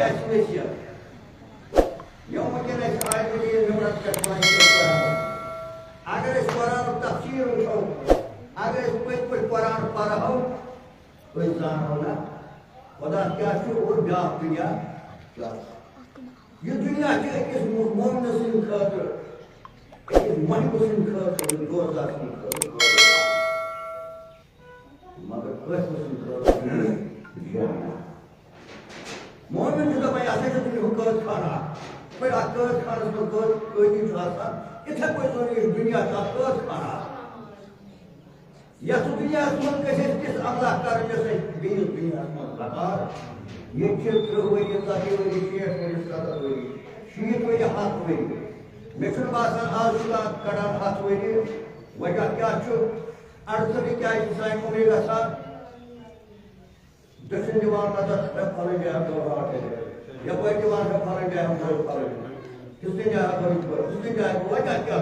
asmesiya. Yom mungkin ayat ini memang terkait Quran. Agar Quran tafsir हो, agar कोई Quran पढ़ा हो, कोई जान होना, खुदा क्या चीज़ और जाप दुनिया क्या? ये दुनिया के एक मोहम्मद सिंह खातर, एक महबूब सिंह खातर, गोरदास सिंह खातर, मगर कोई सिंह खातर जाना. मोहम्मद जो मैं ऐसे जो हुकूमत खाना, पर आकर खाना तो कोई नहीं चाहता. इतना कोई तो नहीं दुनिया का कोई खाना. या तो दुनिया में कैसे किस अल्लाह का जैसे बीज दुनिया में लगा. ये चित्र हुए ये ताकि वो ये शेर को इसका तो हुई. शीत हुई हाथ हुई. मिशन बासन आजुला कड़ा हाथ हुई. वजह क्या चु अर्थ क्या इंसान को मेरा साथ. दक्षिण दीवार में तो फल गया तो रात है. या कोई दीवार में फल गया हम तो फल गया. किसने जाया कोई पर किसने जाया वजह क्या?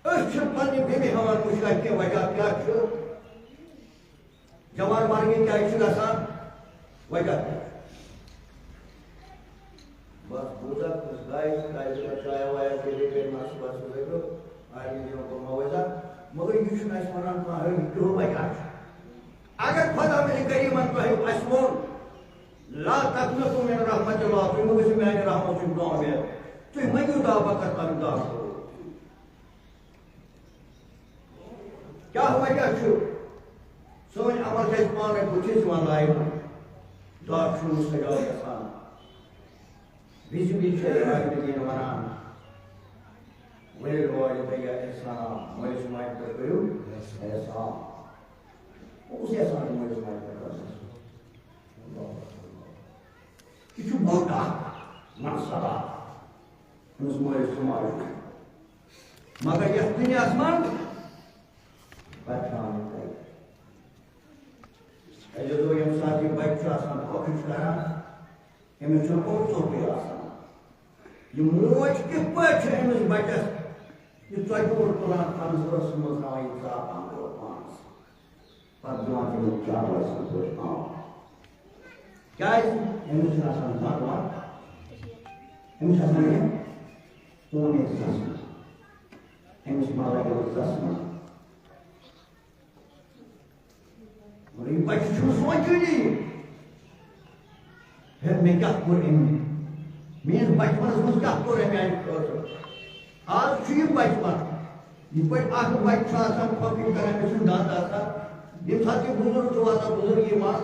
अच्छा पानी भी हमारे मुश्किल के वजह क्या चु? जवान मार्गे क्या इश्क़ सा वजह क्या? बस बुधा कुछ गाय का चाय वाया के लिए मास बस देखो आज ये को मौजा मगर ये शुरू में स्मरण में है जो वजह. अगर खुदा मेरे करीम मन को है अस्मोन ला तकनतु मिन रहमतिल्लाह तुम मुझे मेरे रहमत से दुआ है तो मैं क्यों दावा करता हूं. क्या हुआ क्या छु सोच अमल के पाने कुछ इस वाला है दाव शुरू से जाओ ऐसा बीच से आगे दिन मना मेरे वाले भैया ऐसा मेरे समाज पर करो ऐसा उसे ऐसा मेरे समाज पर करो किचु बोटा नसरा मेरे समाज मगर ये दुनिया आसमान पहचान है. जो तो ये साथी बच्चा आसान कोशिश करा इमें जो कोर्सों पे आसान ये मोच के पीछे इमें बच्चा ये तो एक और कुरान ट्रांसफर समझना है इतना आंकड़ों पांच पर दुआ के लिए क्या हो सकते हैं क्या है इमें जो आसान बात इमें आसान है कौन है आसान इमें माला के आसान और ये बच्चे जो सोचेंगे है मैं क्या करूँ मेरे बचपन में क्या करूँ मैं आज चीज़ बचपन ये कोई आगे बच्चा था कॉपी करने में सुधारता था ये साथी बुजुर्ग जो आता बुजुर्ग ये माँ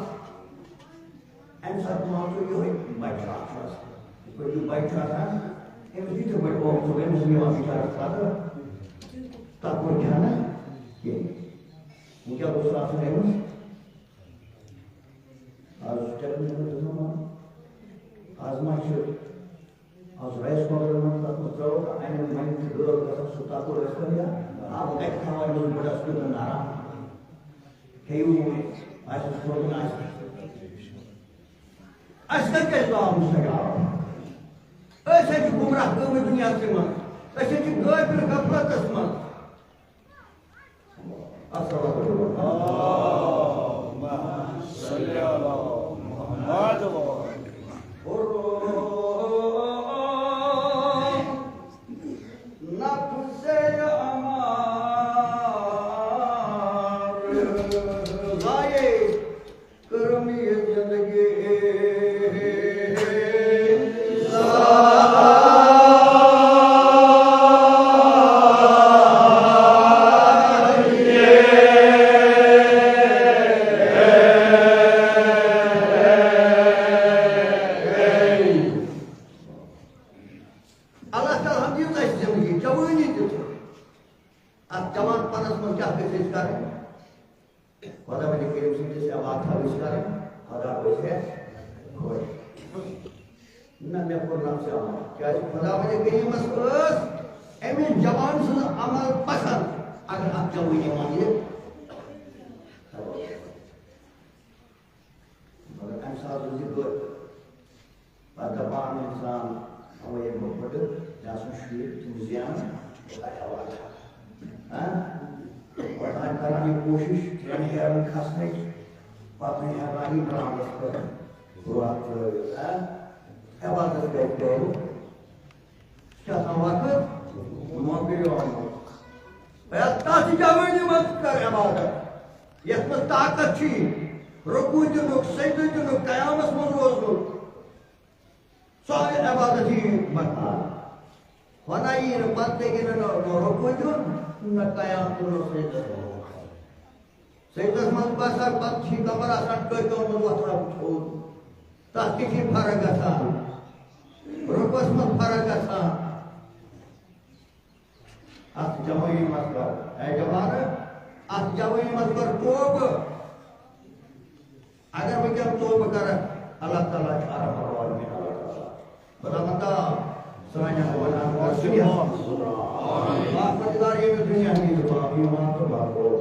ऐसा माँ तो ये बच्चा था कोई बच्चा था ये मुझे तो बड़े बहुत हो गए मुझे वहाँ बिचारा था तब वो क्या ना ये मुझे वो साथ में आज स्टेप में तो ना आज माशे आज राइस मॉडल में तो तो आने में माइंड से दो का सुता को रेस्ट कर दिया आप एक खावा में बड़ा स्कूल में नारा केयू आज स्कूल में आज तक के तो हम सगा ऐसे कि गुमराह को में दुनिया से मन ऐसे कि गए फिर गफलत असमान कोशिश ibadat bekliyorum. Şahsen vakit muhabbiri olmalı. Hayatta ticaveni mazkar ibadat. Yetme taakatçı. Ruku junuk, secde junuk, kıyamet muzuzdur. Soal ibadati bakar. Wanayir bategin no ruku jun, na kıyamet secde. Secde mazbasar batçı kamar asan koyduğun muzatraf çoğu. Tahkiki paragasa. Rukasmat paragasa. As jamai maskar. Jamana as jamai maskar toba. Agar begitu toba kara Allah Taala cara merawat Allah Taala. Beramata semuanya kebenaran wasiat. Maaf ketika ini dunia ini bahagia mantap bahagia.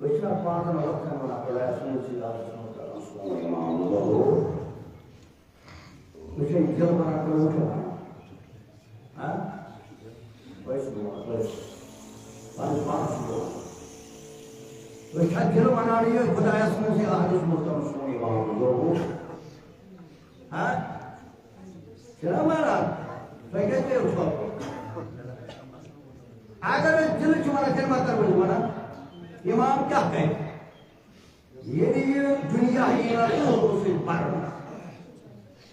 Which not part of the time when I which is kill when I go to huh? Where's the one? What is possible? Which I kill when I hear, but I ask me, I just moved on to me. Huh? Kill forget your talk. अगर दिल चुमाना करना कर बोल माना इमाम क्या कहे ये दुनिया ही ना तो उसे पारना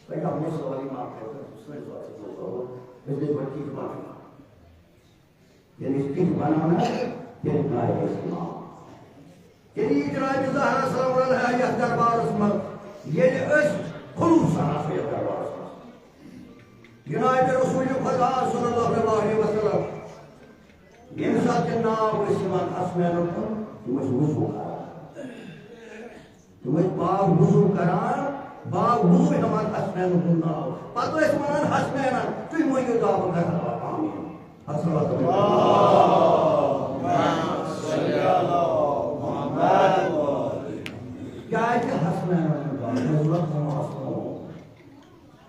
भाई हमने सवाल इमाम को उसने सवाल इसलिए बच्ची की बात ये निश्चित बनाना ये नाय है इमाम ये इजराय ज़हरा सल्लल्लाहु अलैहि या दरबार उसमें ये उस खुलूस सारा से दरबार यूनाइटेड रसूल खुदा सल्लल्लाहु अलैहि वसल्लम ये साथ के नाम इस्तेमाल असमें रखो तुम्हें वुज़ू करा तुम्हें बाग वुज़ू करा बाग वुज़ू हमारे असमें रखो ना पातो इस्तेमाल हसमें ना तुम मुझे दाव करा आमीन अस्सलाम क्या है कि हसमें रखो नज़रत हमारा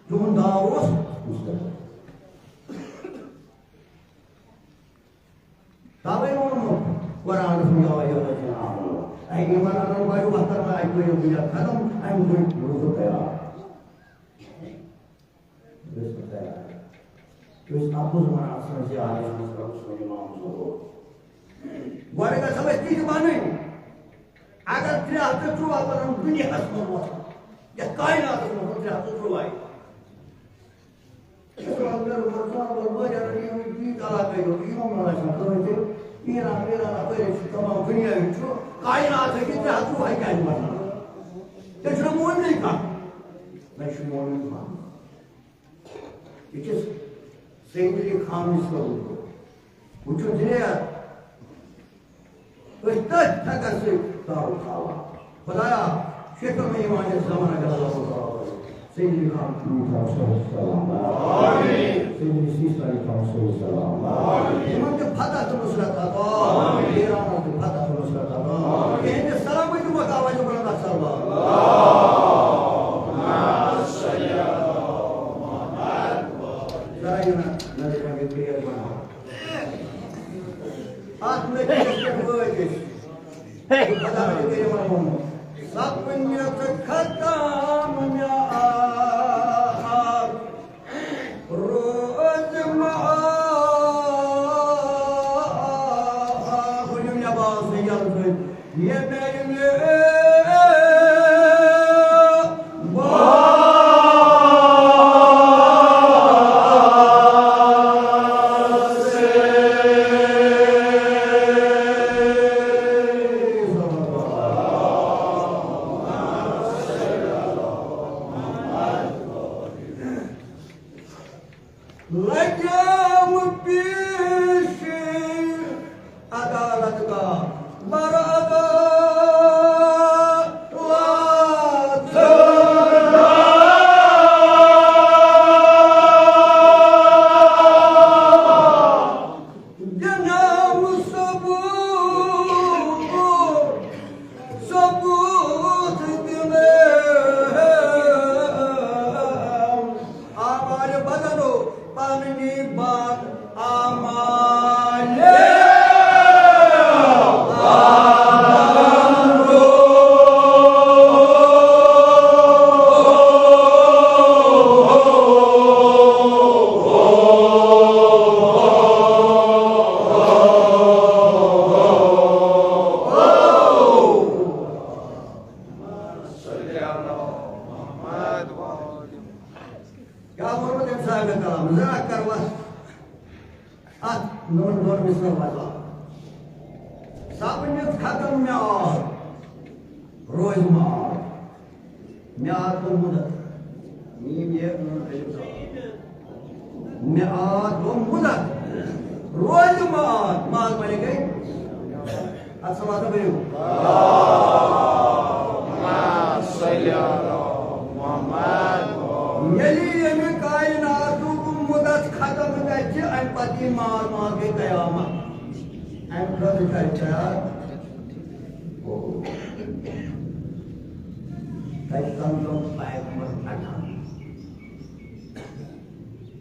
तुम दावोस मुस्तक़बिल Tapi orang orang punya ayat macam apa? Ini mana orang baru baca ayat yang dia kadang ayat itu kaya. Terus kaya. Terus apa semua asal si ayat yang sesuatu yang masuk. Warga sampai di mana? Agar tidak terus orang dunia semua. Ya kainat semua tidak terus. Kalau berbuat berbuat yang di dalam itu, ini mana satu itu, ini apa yang semua dunia itu, kainat itu tidak terus kain mana. Jadi semua ini kan, macam semua ini kan. Itu sendiri kami selalu. Ujung dia, kita tak kasih tahu tahu. Padahal syaitan iman zaman agak Sayyidina Muhammad sallallahu alaihi wasallam. Sayyidina Sisa sallallahu alaihi wasallam. Imam ke fata terus rata. Amin. Iran ke fata terus rata. Ini salam itu maka wajib berangkat sallallahu. Allahumma shalli ala Muhammad. Sarayana nanti kami kriya mana. Atme ke wajib. Fata kriya mana. Sapnya khatamnya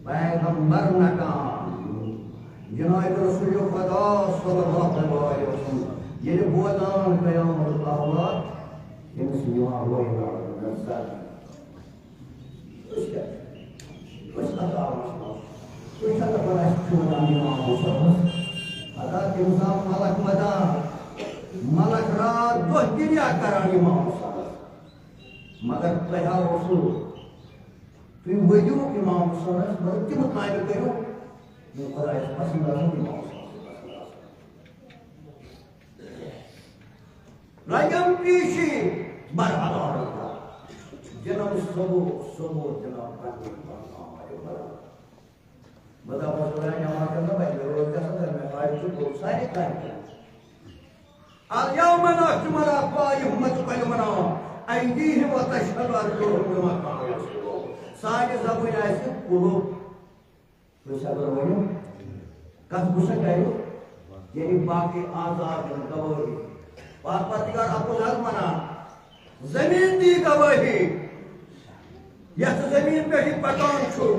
पैगंबर नाकाम जनाब रसूल खुदा सल्लल्लाहु अलैहि वसल्लम ये बोलान कयामत अव्वल इनसे हुआ नज़र उसका तो बड़ा छोटा इमाम हुसैन अदा के इंसान मलक मदा मलक रात दो गिरिया करान इमाम हुसैन मगर तया रसूल तुम वजू इमाम हुसैन मगर तुम कायम करो ये खुदा इस पसंद है इमाम राजम पीशी बरबाद जन्म सबो सबो जनाब का बता बोलना जमा करना भाई रोज का संदर्भ में आज तो बहुत सारे काम اليوم نكمل أفواههم وتكلمنا أيديهم وتشهد أرجلهم بما كانوا يكسبون सारे ज़मीन ऐसे पुरो तो सब रोयो कब गुस्सा करो ये बाकी आज़ाद गवाही पार्वतीकार अब्दुल मना ज़मीन दी गवाही यह ज़मीन पे ही पठान छो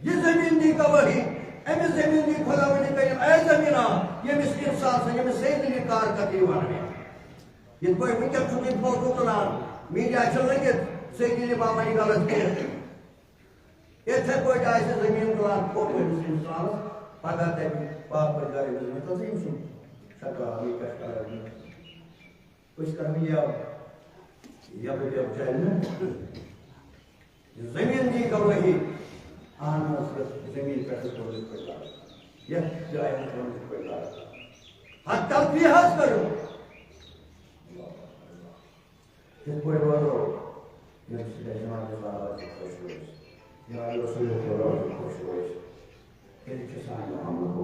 ये ज़मीन दी गवाही एम ज़मीन दी खुदावंदी करीम ऐ ज़मीना ये मिस इंसान से ये मिस सैयद कार करती वाले ये कोई मुझे छुट्टी फोटो तो ना मीडिया चल रही है सैयद बाबा ने गलत किया ये थे कोई ऐसे ज़मीन को फोटो मिस इंसान पता है पाप पर जारी में तो सही सुन शक्ल अभी का कुछ करनी है या पे जब चाहिए ज़मीन दी गवाही आना ज़मीन पर छोड़ देता है यह जाए हम कोई ला हत्या इतिहास करो ये कोई वालो ये जमात के बारे में कुछ है या रसूल के बारे में कुछ है ये किसान हम को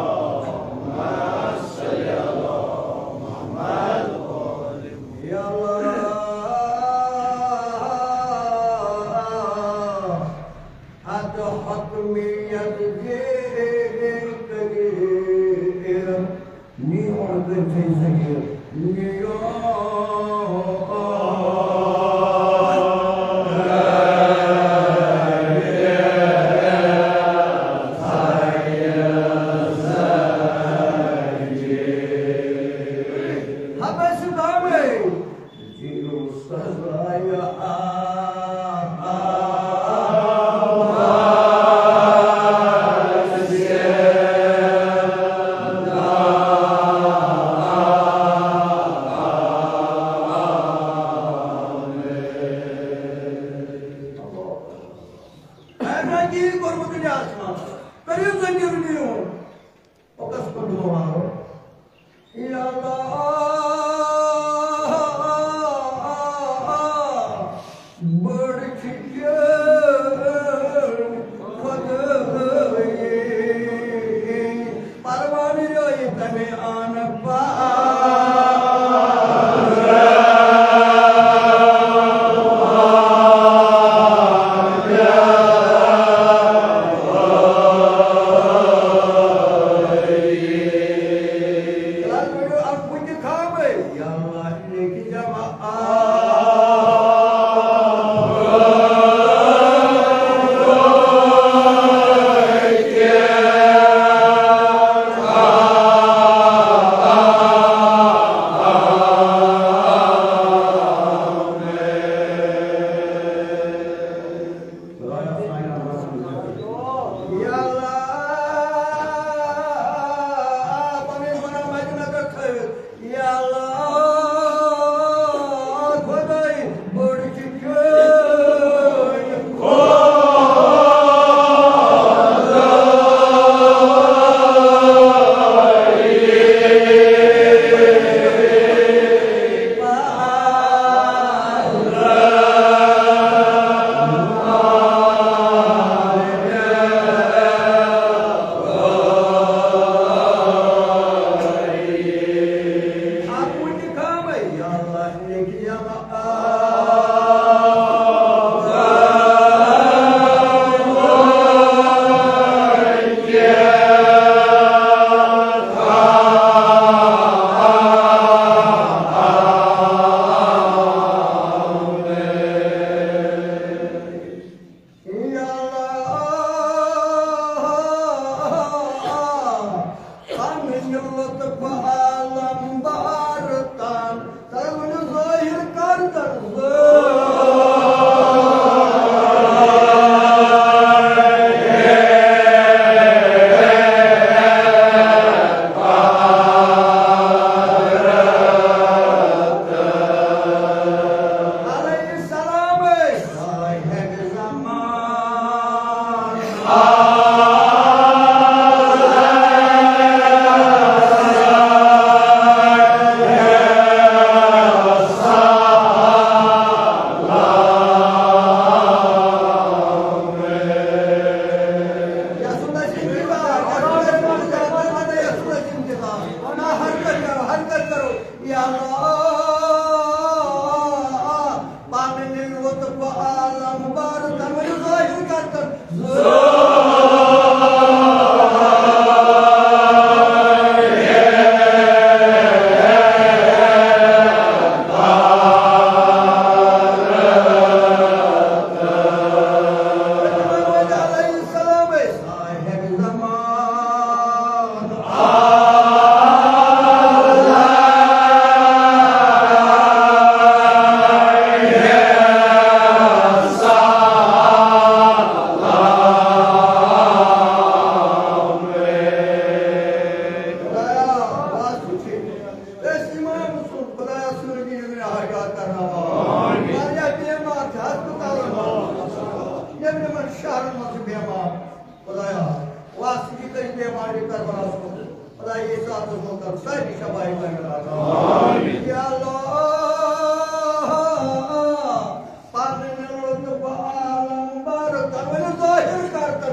अल्लाहुम्मा सल्ली अला मुहम्मद या करी बीमारी कर बना सो खुदा ये साथ उसको कर सारी शबाई कर रहा या अल्लाह पाने में लोग बालम बार तमिल जाहिर करते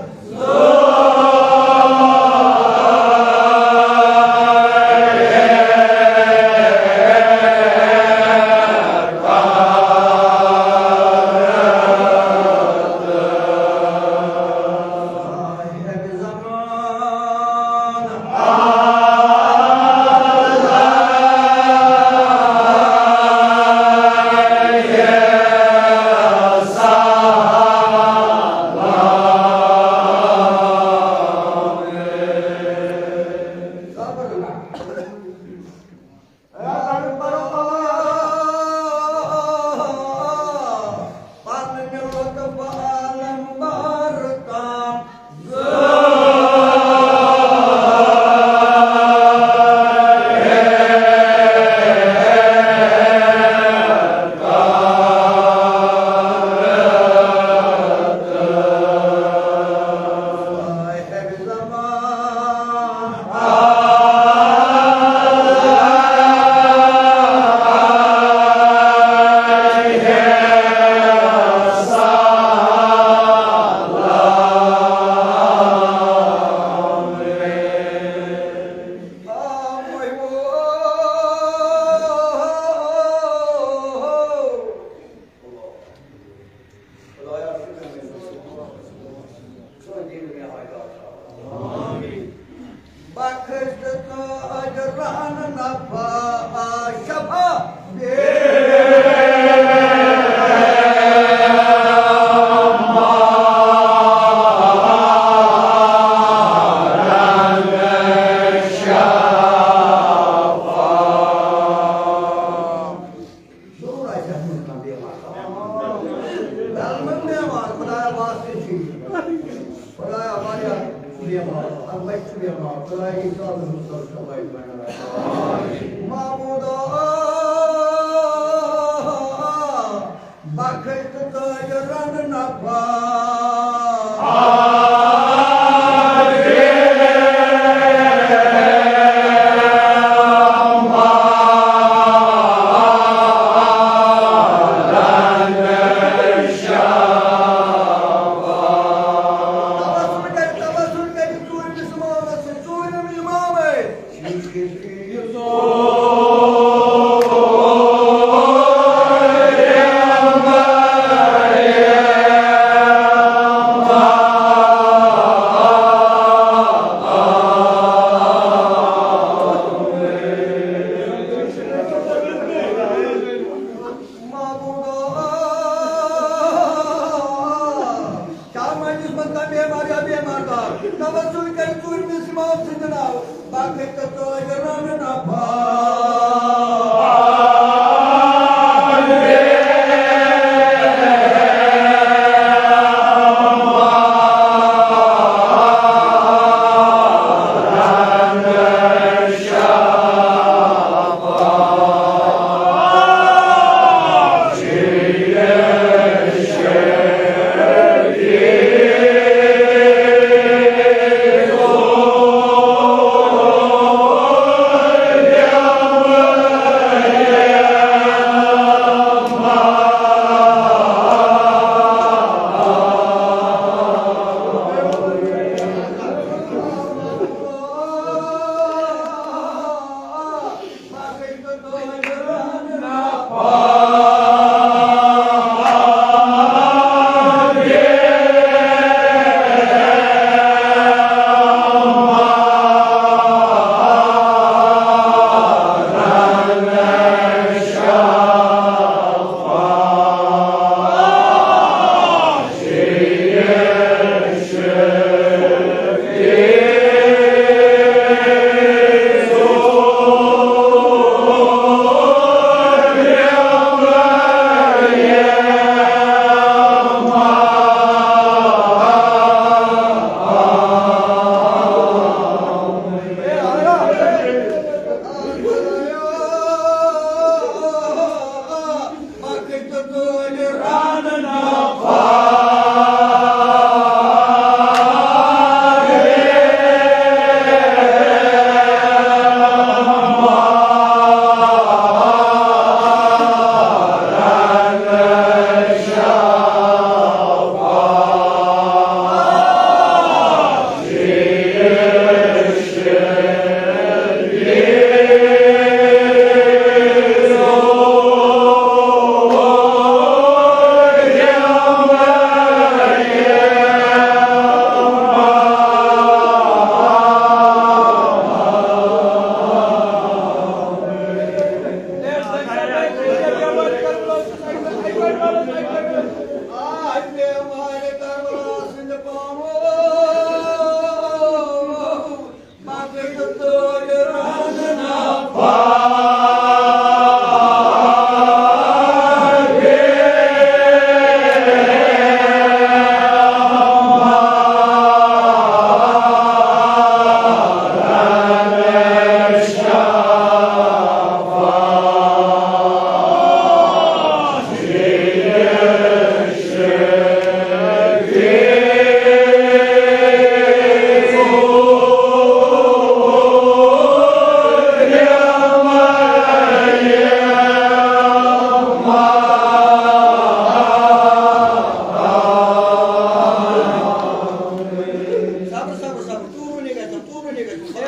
पूर्ण निघायचं.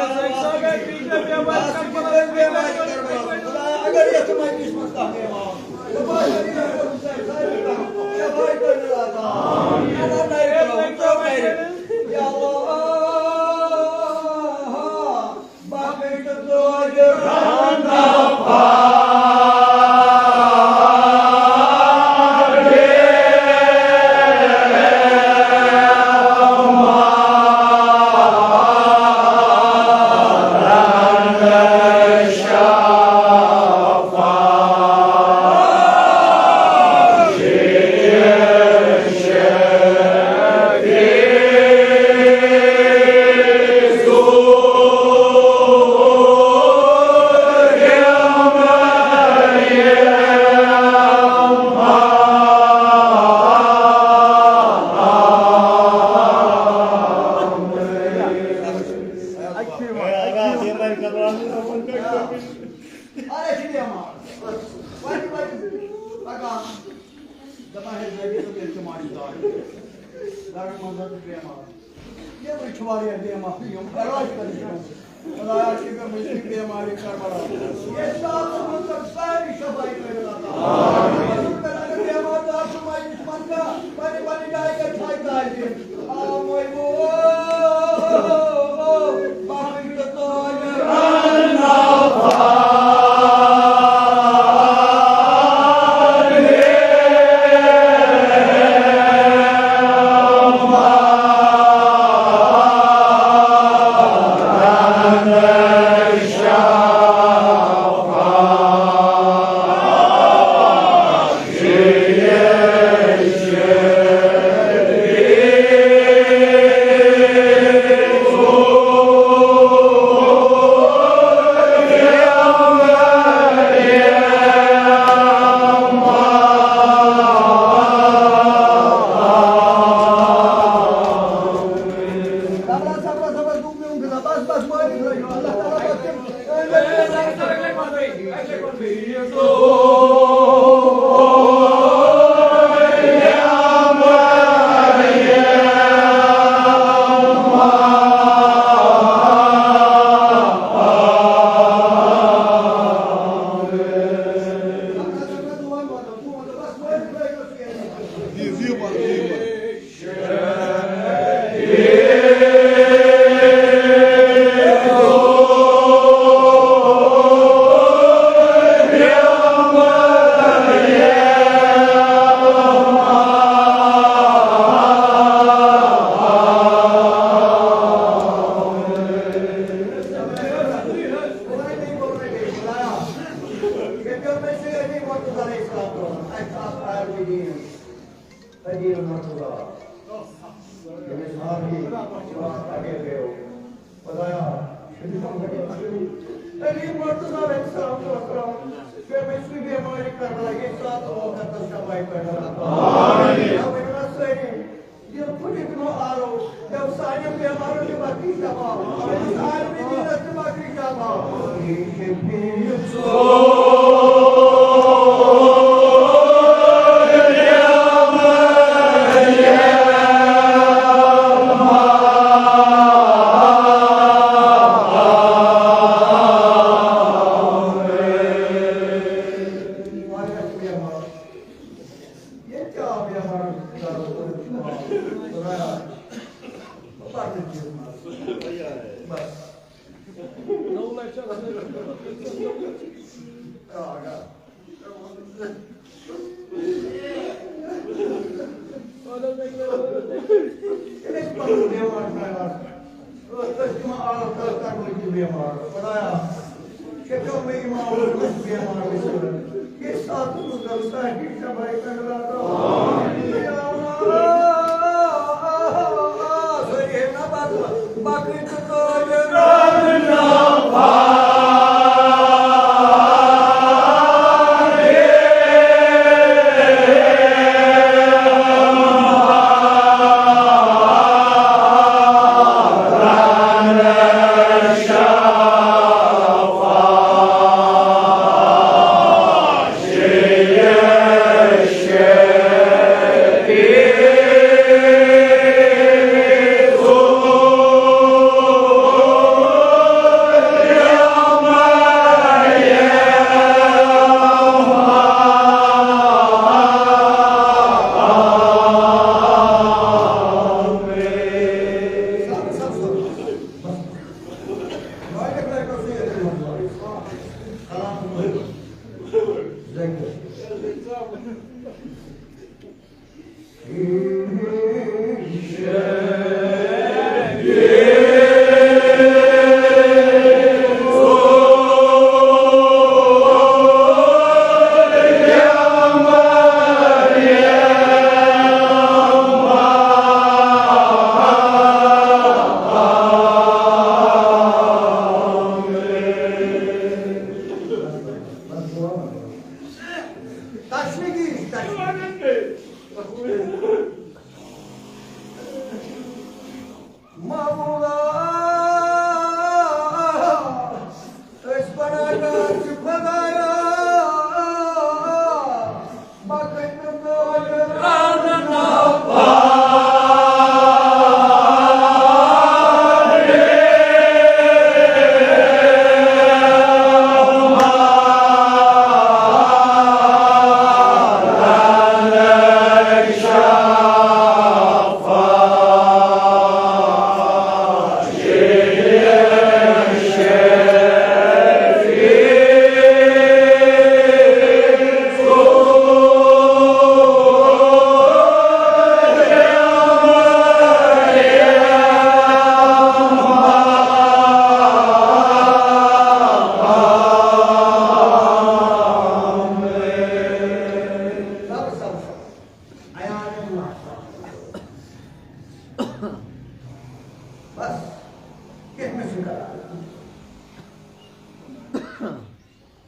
अगर याचं माहिती समजता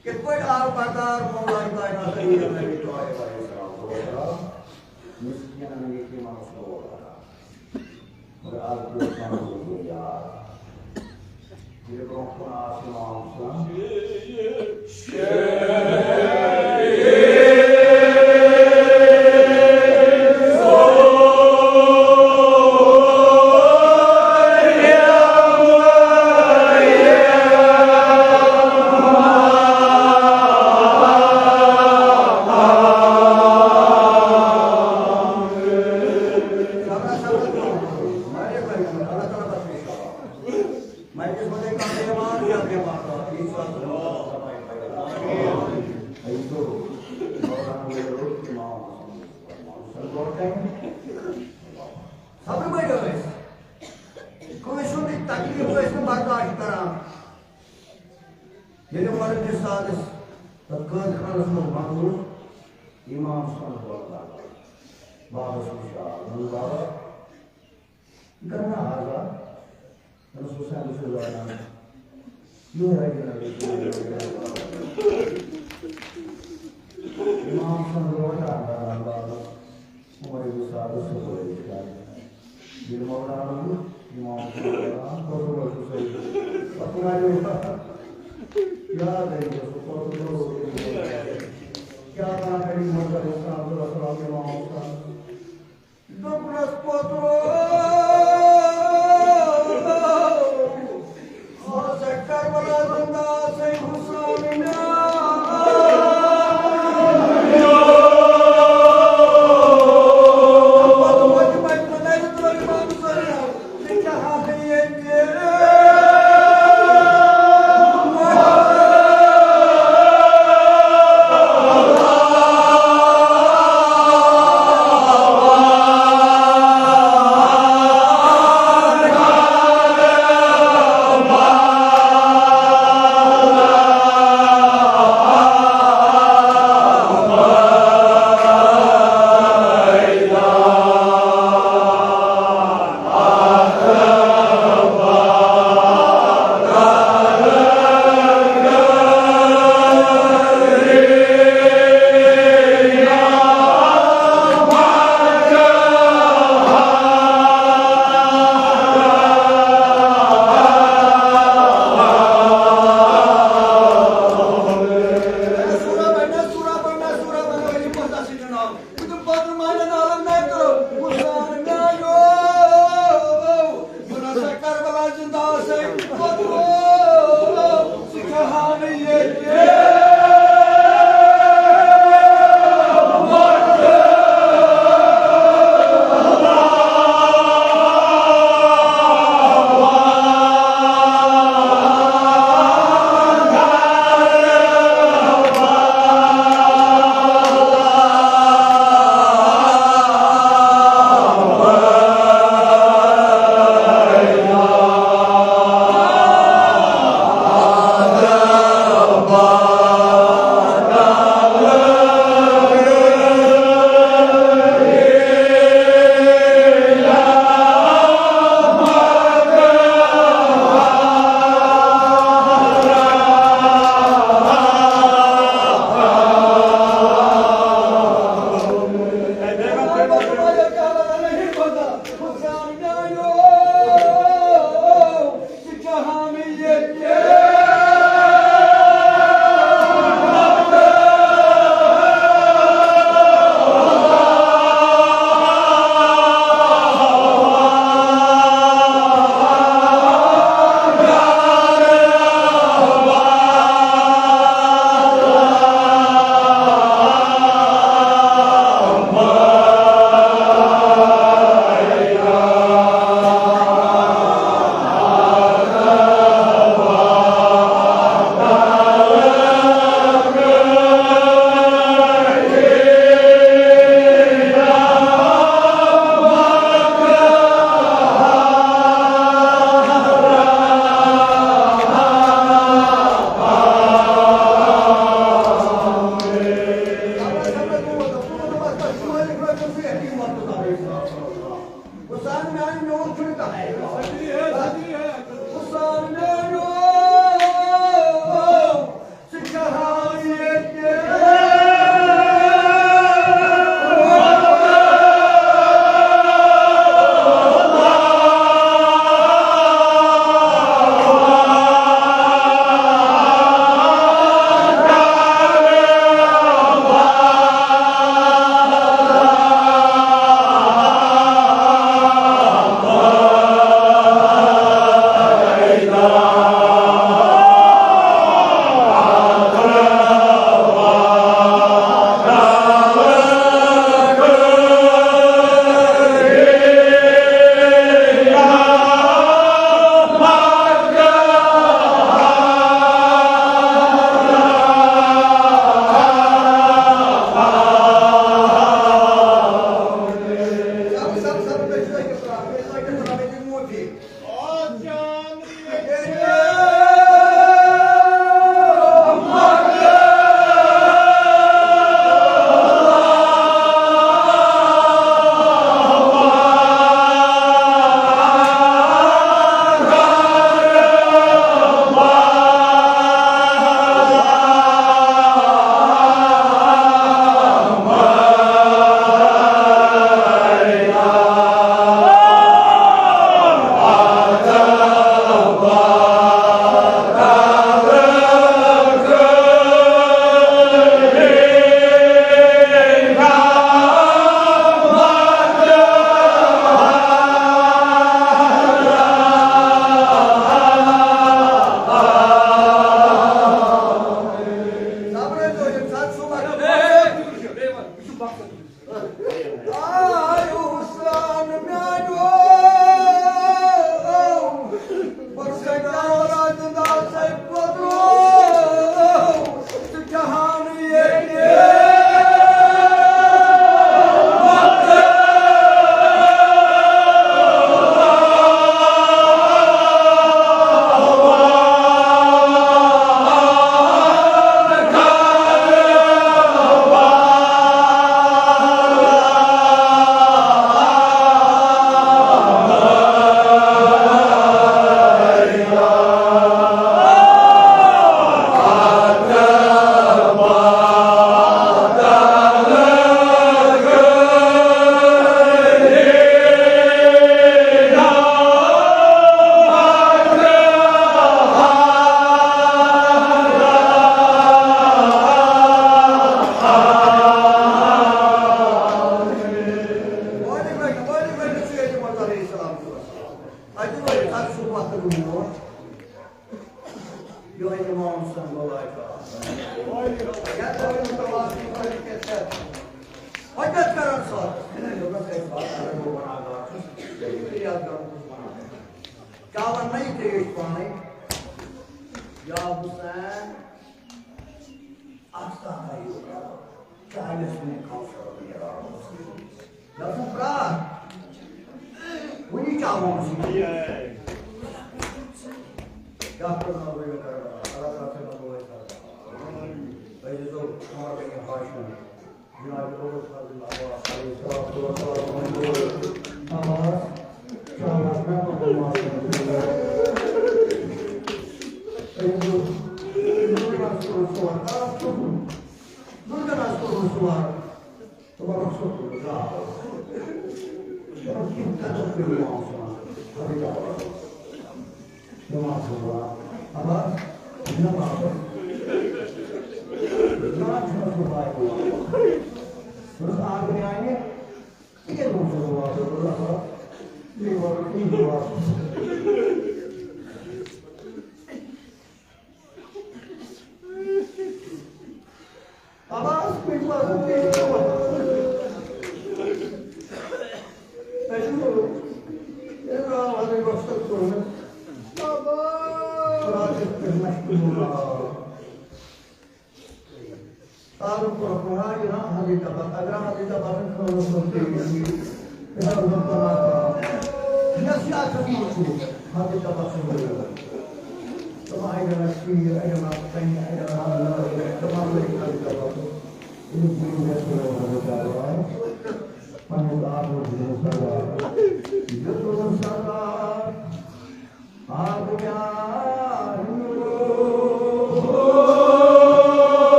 Kepada al-Qadar memulai nasib yang dicoy pada Israel, mestinya memiliki manusia. Berarti manusia. Jadi perempuan Jadi pada saat terkait harus membangun imam sallallahu alaihi wasallam membawa karena ada terus susah disurahkan imam sallallahu alaihi wasallam mulai besar sesuai di mana imam sallallahu alaihi wasallam याद है जो बहुत लोग क्या बात है मोहम्मद सल्लल्लाहु अलैहि वसल्लम दो प्लस पोतरो और सेक्टर वाला बंदा से Husaina Allah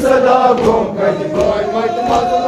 Sada gom, kati boy,